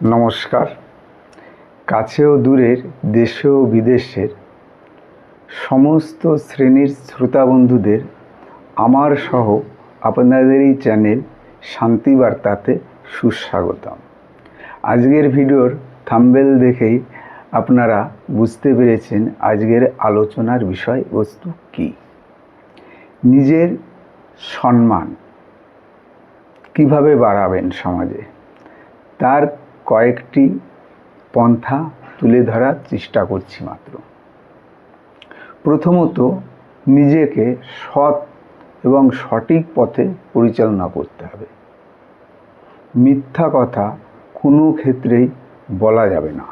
নমস্কার। কাছে ও দূরের, দেশে ও বিদেশের সমস্ত শ্রেণীর শ্রোতা বন্ধুদের আমার সহ আপনাদের এই চ্যানেল শান্তিবার্তাতে সুস্বাগতম। আজকের ভিডিওর থাম্বনেল দেখেই আপনারা বুঝতে পেরেছেন আজকের আলোচনার বিষয়বস্তু কী। নিজের সম্মান কিভাবে বাড়াবেন সমাজে, তার কয়েকটি পন্থা তুলে ধরার চেষ্টা করছি মাত্র। প্রথমত, নিজেকে সৎ এবং সঠিক পথে পরিচালনা করতে হবে। মিথ্যা কথা কোনো ক্ষেত্রেই বলা যাবে না।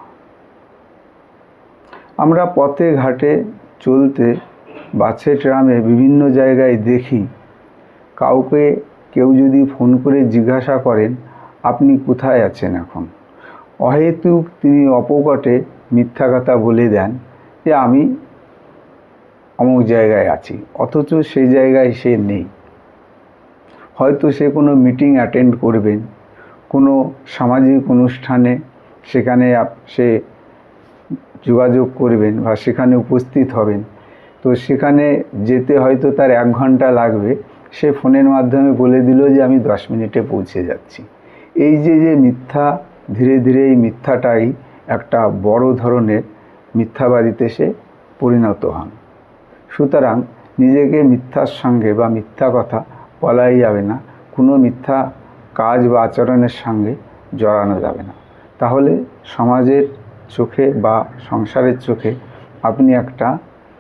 আমরা পথে ঘাটে চলতে, বাসে ট্রামে বিভিন্ন জায়গায় দেখি, কাউকে কেউ যদি ফোন করে জিজ্ঞাসা করেন আপনি কোথায় আছেন এখন, অহেতুক তিনি অপকটে মিথ্যা কথা বলে দেন যে আমি অমুক জায়গায় আছি, অথচ সেই জায়গায় সে নেই। হয়তো সে কোনো মিটিং অ্যাটেন্ড করবেন, কোনো সামাজিক অনুষ্ঠানে সেখানে সে যোগাযোগ করবেন বা সেখানে উপস্থিত হবেন। তো সেখানে যেতে হয়তো তার 1 ঘন্টা লাগবে, সে ফোনের মাধ্যমে বলে দিল যে আমি 10 মিনিটে পৌঁছে যাচ্ছি। এই যে মিথ্যা, ধীরে ধীরে এই মিথ্যাটাই একটা বড় ধরনের মিথ্যাবাদীতে সে পরিণত হন। সুতরাং নিজেকে মিথ্যার সঙ্গে বা মিথ্যা কথা বলাই যাবে না, কোনো মিথ্যা কাজ বা আচরণের সঙ্গে জড়ানো যাবে না। তাহলে সমাজের চোখে বা সংসারের চোখে আপনি একটা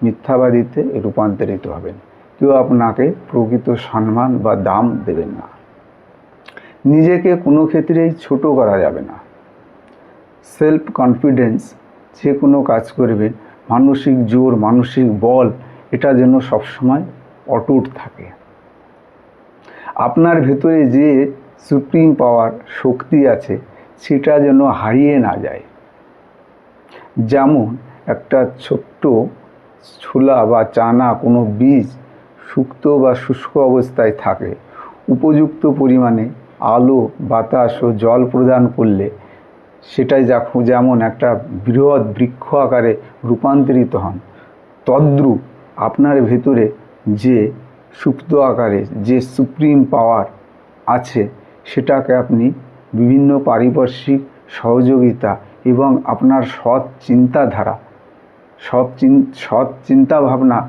মিথ্যাবাদীতে রূপান্তরিত হবেন, কেউ আপনাকে প্রকৃত সম্মান বা দাম দেবেন না। নিজেকে কোনো ক্ষেত্রেই ছোট করা যাবে না। সেলফ কনফিডেন্স, যে কোনো কাজ করবেন, মানসিক জোর, মানসিক বল, এটা যেন সবসময় অটুট থাকে। আপনার ভেতরে যে সুপ্রিম পাওয়ার শক্তি আছে সেটা যেন হারিয়ে না যায়। যেমন একটা ছোট্ট ছোলা বা চানা, কোনো বীজ শুক্ত বা শুষ্ক অবস্থায় থাকে, উপযুক্ত পরিমাণে আলো, বাতাস ও জল প্রদান করলে সেটাই যেমন একটা বৃহৎ বৃক্ষ আকারে রূপান্তরিত হন, তদ্রূপ আপনার ভেতরে যে সুপ্ত আকারে যে সুপ্রিম পাওয়ার আছে সেটাকে আপনি বিভিন্ন পারিপার্শ্বিক সহযোগিতা এবং আপনার সৎ চিন্তাধারা, সৎ চিন্তাভাবনা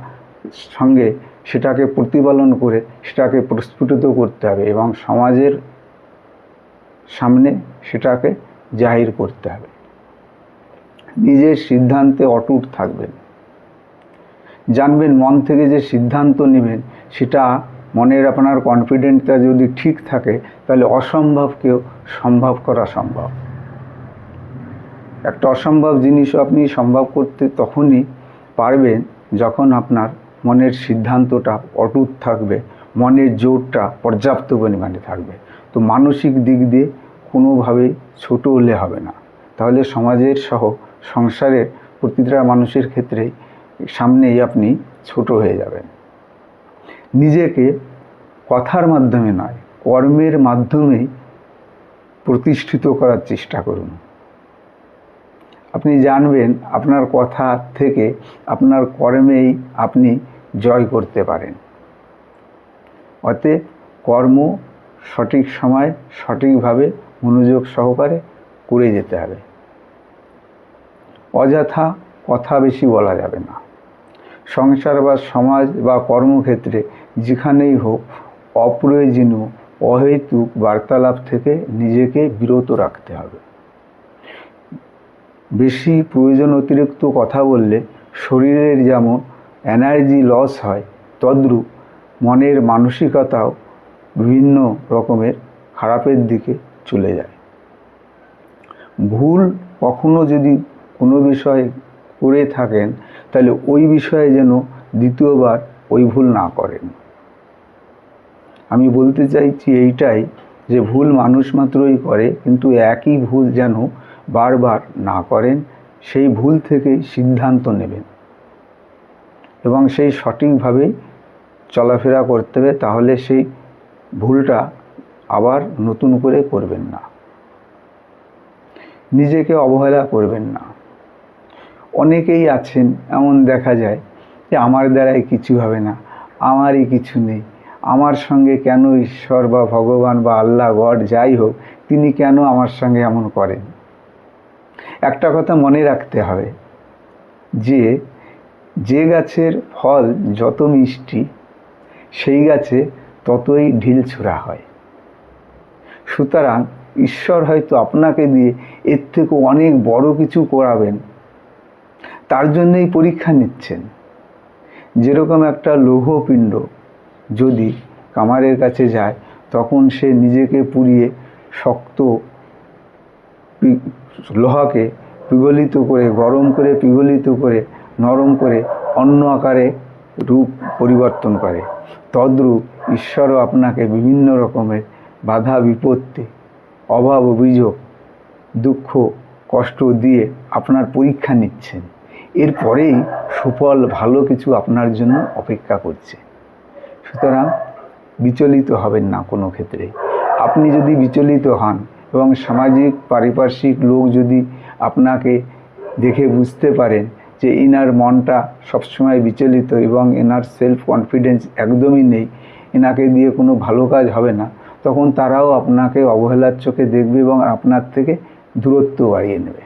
সঙ্গে সেটাকে প্রতিপালন করে সেটাকে প্রস্ফুটিত করতে হবে এবং সমাজের সামনে সেটাকে জাহির করতে হবে। নিজের সিদ্ধান্তে অটুট থাকবেন। জানবেন মন থেকে যে সিদ্ধান্ত নেবেন সেটা মনের আপনার কনফিডেন্টটা যদি ঠিক থাকে তাহলে অসম্ভবকেও সম্ভব করা সম্ভব। একটা অসম্ভব জিনিসও আপনি সম্ভব করতে তখনই পারবেন যখন আপনার মনের সিদ্ধান্তটা অটুট থাকবে, মনের জোরটা পর্যাপ্ত পরিমাণে থাকবে। তো মানসিক দিক দিয়ে কোনোভাবেই ছোট হলে হবে না, তাহলে সমাজের সহ সংসারের প্রতিটা মানুষের ক্ষেত্রেই সামনেই আপনি ছোট হয়ে যাবেন। নিজেকে কথার মাধ্যমে নয়, কর্মের মাধ্যমেই প্রতিষ্ঠিত করার চেষ্টা করুন। আপনি জানবেন আপনার কথা থেকে আপনার কর্মেই আপনি জয় করতে পারেন। অতএব কর্ম সঠিক সময় সঠিকভাবে মনোযোগ সহকারে করে যেতে হবে। অযথা কথা বেশি বলা যাবে না। সংসার বা সমাজ বা কর্মক্ষেত্রে যেখানেই হোক অপ্রয়োজনীয় অহেতুক বার্তালাপ থেকে নিজেকে বিরত রাখতে হবে। বেশি প্রয়োজন অতিরিক্ত কথা বললে শরীরের যেমন এনার্জি লস হয়, তদ্রূপ মনের মানসিকতাও বিভিন্ন রকমের খারাপের দিকে চলে যায়। ভুল কখনো যদি কোনো বিষয়ে করে থাকেন তাহলে ওই বিষয়ে যেন দ্বিতীয়বার ওই ভুল না করেন। আমি বলতে চাইছি এইটাই যে ভুল মানুষ মাত্রই করে, কিন্তু একই ভুল যেন বারবার না করেন। সেই ভুল থেকেই সিদ্ধান্ত নেবেন এবং সেই সঠিকভাবেই চলাফেরা করতে হবে, তাহলে সেই ভুলটা আবার নতুন করে করবেন না। নিজেকে অবহেলা করবেন না। অনেকেই আছেন এমন দেখা যায় যে আমার দ্বারাই কিছু হবে না, আমারই কিছু নেই, আমার সঙ্গে কেন ঈশ্বর বা ভগবান বা আল্লাহ গড যাই হোক তিনি কেন আমার সঙ্গে এমন করেন। একটা কথা মনে রাখতে হবে যে যে গাছের ফল যত মিষ্টি সেই গাছে ততই ঢিল ছোঁড়া হয়। সুতরাং ঈশ্বর হয়তো আপনাকে দিয়ে এর থেকে অনেক বড় কিছু করাবেন, তার জন্যই পরীক্ষা নিচ্ছেন। যেরকম একটা লৌহপিণ্ড যদি কামারের কাছে যায় তখন সে নিজেকে পুড়িয়ে শক্ত লোহাকে পিঘলিত করে, গরম করে পিঘলিত করে, নরম করে অন্য আকারে রূপ পরিবর্তন করে। তদ্রূপ ঈশ্বরও আপনাকে বিভিন্ন রকমের বাধা বিপত্তি, অভাব অভিযোগ, দুঃখ কষ্ট দিয়ে আপনার পরীক্ষা নিচ্ছেন। এরপরেই সুফল ভালো কিছু আপনার জন্য অপেক্ষা করছে। সুতরাং বিচলিত হবেন না কোনো ক্ষেত্রে। আপনি যদি বিচলিত হন এবং সামাজিক পারিপার্শ্বিক লোক যদি আপনাকে দেখে বুঝতে পারেন যে এনার মনটা সবসময় বিচলিত এবং এনার সেলফ কনফিডেন্স একদমই নেই, এনাকে দিয়ে কোনো ভালো কাজ হবে না, তখন তারাও আপনাকে অবহেলার চোখে দেখবে এবং আপনার থেকে দূরত্ব বাড়িয়ে নেবে।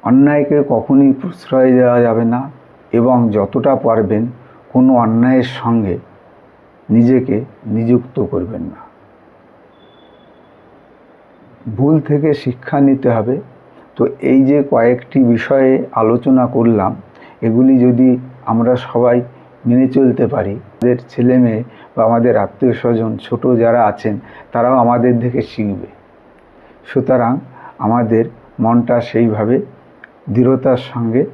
অন্যায়কে কখনই প্রশ্রয় দেওয়া যাবে না এবং যতটা পারবেন কোনো অন্যায়ের সঙ্গে নিজেকে নিযুক্ত করবেন না। ভুল থেকে শিক্ষা নিতে হবে। তো এই যে কয়েকটি বিষয়ে আলোচনা করলাম, এগুলি যদি আমরা সবাই মেনে চলতে পারি, আমাদের ছেলে মেয়ে বা আমাদের আত্মীয় স্বজন ছোটো যারা আছেন তারাও আমাদের দেখে শিখবে। সুতরাং আমাদের মনটা সেইভাবে দৃঢ়তার সঙ্গে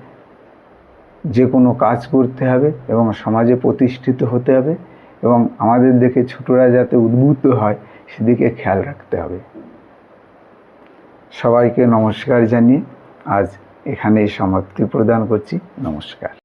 যে কোনো কাজ করতে হবে এবং সমাজে প্রতিষ্ঠিত হতে হবে এবং আমাদের দেখে ছোটরা যাতে উদ্বুদ্ধ হয় সেদিকে খেয়াল রাখতে হবে। সবাইকে নমস্কার জানিয়ে আজ এখানেই সমাপ্তি প্রদান করছি। নমস্কার।